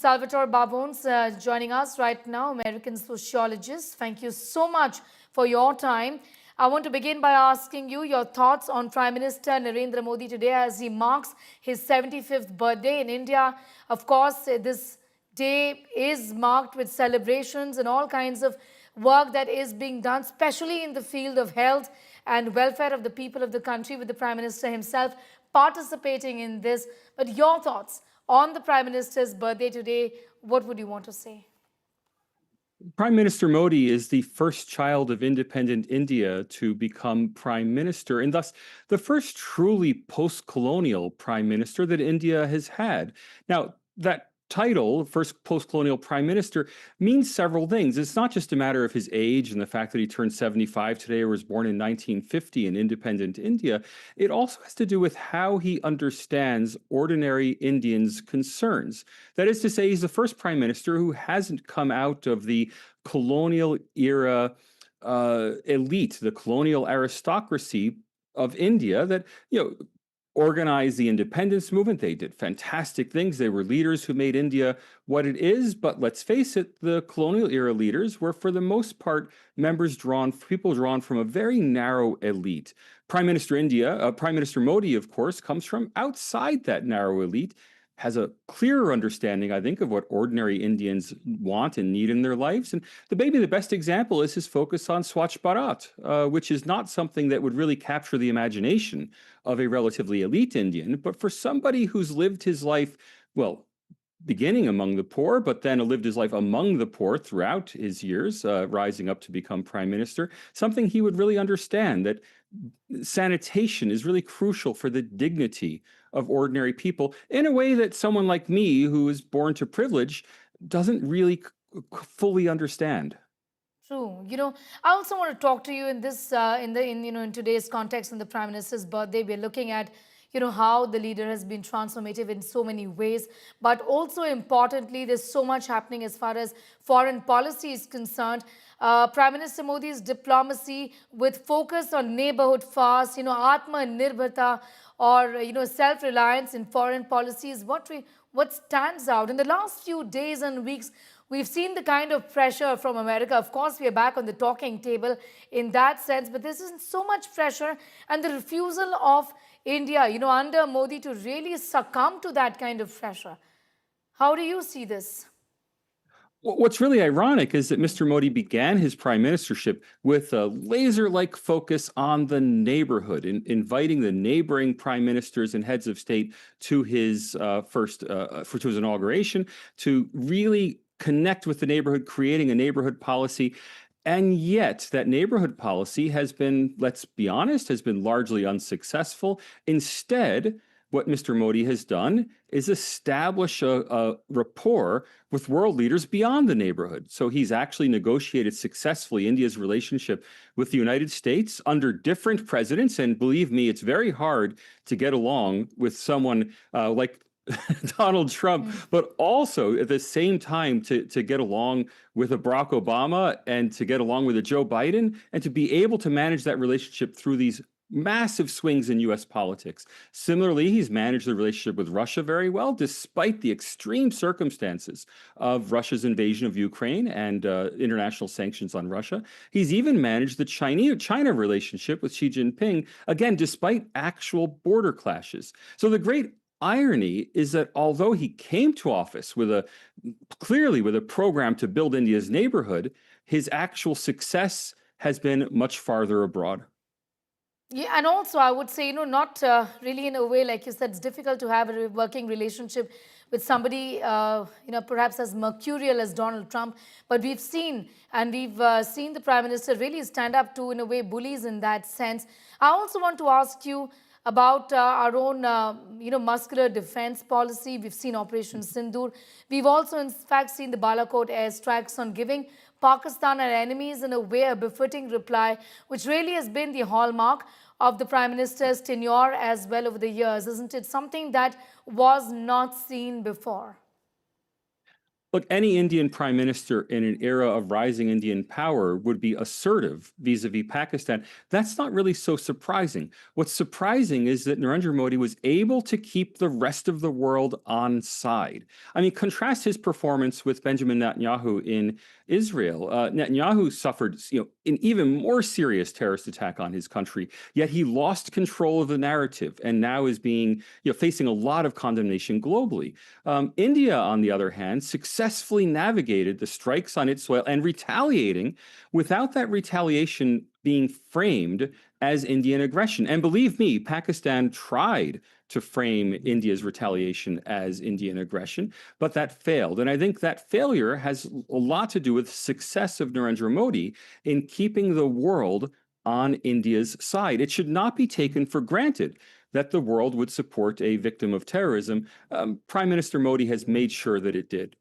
Salvatore Baboons joining us right now, American sociologist. Thank you so much for your time. I want to begin by asking you your thoughts on Prime Minister Narendra Modi today as he marks his 75th birthday in India. Of course, this day is marked with celebrations and all kinds of work that is being done, especially in the field of health and welfare of the people of the country, with the Prime Minister himself participating in this. But your thoughts on the Prime Minister's birthday today, what would you want to say? Prime Minister Modi is the first child of independent India to become prime minister, and thus the first truly post-colonial prime minister that India has had. Now, that title, first post-colonial prime minister, means several things. It's not just a matter of his age and the fact that he turned 75 today or was born in 1950 in independent India. It also has to do with how he understands ordinary Indians' concerns. That is to say, he's the first prime minister who hasn't come out of the colonial era elite, the colonial aristocracy of India that, organized the independence movement. They did fantastic things. They were leaders who made India what it is. But let's face it, the colonial era leaders were, for the most part, people drawn from a very narrow elite. Prime Minister Modi, of course, comes from outside that narrow elite, has a clearer understanding, I think, of what ordinary Indians want and need in their lives. And maybe the best example is his focus on Swachh Bharat, which is not something that would really capture the imagination of a relatively elite Indian, but for somebody who's lived his life, well, beginning among the poor, but then lived his life among the poor throughout his years, rising up to become prime minister, something he would really understand, that sanitation is really crucial for the dignity of ordinary people in a way that someone like me, who is born to privilege, doesn't really fully understand. True. I also want to talk to you in this, in today's context, in the Prime Minister's birthday. We're looking at, how the leader has been transformative in so many ways. But also importantly, there's so much happening as far as foreign policy is concerned. Prime Minister Modi's diplomacy with focus on neighborhood fast, Atma Nirbharta, or, self-reliance in foreign policy is what stands out. In the last few days and weeks, we've seen the kind of pressure from America. Of course, we are back on the talking table in that sense, but this isn't so much pressure, and the refusal of India, under Modi, to really succumb to that kind of pressure. How do you see this? What's really ironic is that Mr. Modi began his prime ministership with a laser-like focus on the neighborhood, inviting the neighboring prime ministers and heads of state to his his inauguration to really connect with the neighborhood, creating a neighborhood policy. And yet that neighborhood policy has been, let's be honest, has been largely unsuccessful. Instead, what Mr. Modi has done is establish a rapport with world leaders beyond the neighborhood. So he's actually negotiated successfully India's relationship with the United States under different presidents. And believe me, it's very hard to get along with someone like Donald Trump, but also at the same time to get along with a Barack Obama and to get along with a Joe Biden, and to be able to manage that relationship through these massive swings in U.S. politics. Similarly, he's managed the relationship with Russia very well, despite the extreme circumstances of Russia's invasion of Ukraine and international sanctions on Russia. He's even managed the China relationship with Xi Jinping, again, despite actual border clashes. So the great irony is that although he came to office clearly with a program to build India's neighborhood, his actual success has been much farther abroad. Yeah, and also I would say, not really in a way, like you said, it's difficult to have a working relationship with somebody, perhaps as mercurial as Donald Trump. But we've seen the Prime Minister really stand up to, in a way, bullies in that sense. I also want to ask you about our own, muscular defense policy. We've seen Operation Sindoor. We've also, in fact, seen the Balakot airstrikes on giving Pakistan and enemies, in a way, a befitting reply, which really has been the hallmark of the Prime Minister's tenure as well over the years, isn't it? Something that was not seen before. Look, any Indian prime minister in an era of rising Indian power would be assertive vis-a-vis Pakistan. That's not really so surprising. What's surprising is that Narendra Modi was able to keep the rest of the world on side. I mean, contrast his performance with Benjamin Netanyahu in Israel. Netanyahu suffered, an even more serious terrorist attack on his country, yet he lost control of the narrative and now is being, facing a lot of condemnation globally. India, on the other hand, successfully navigated the strikes on its soil and retaliating without that retaliation being framed as Indian aggression. And believe me, Pakistan tried to frame India's retaliation as Indian aggression, but that failed. And I think that failure has a lot to do with the success of Narendra Modi in keeping the world on India's side. It should not be taken for granted that the world would support a victim of terrorism. Prime Minister Modi has made sure that it did.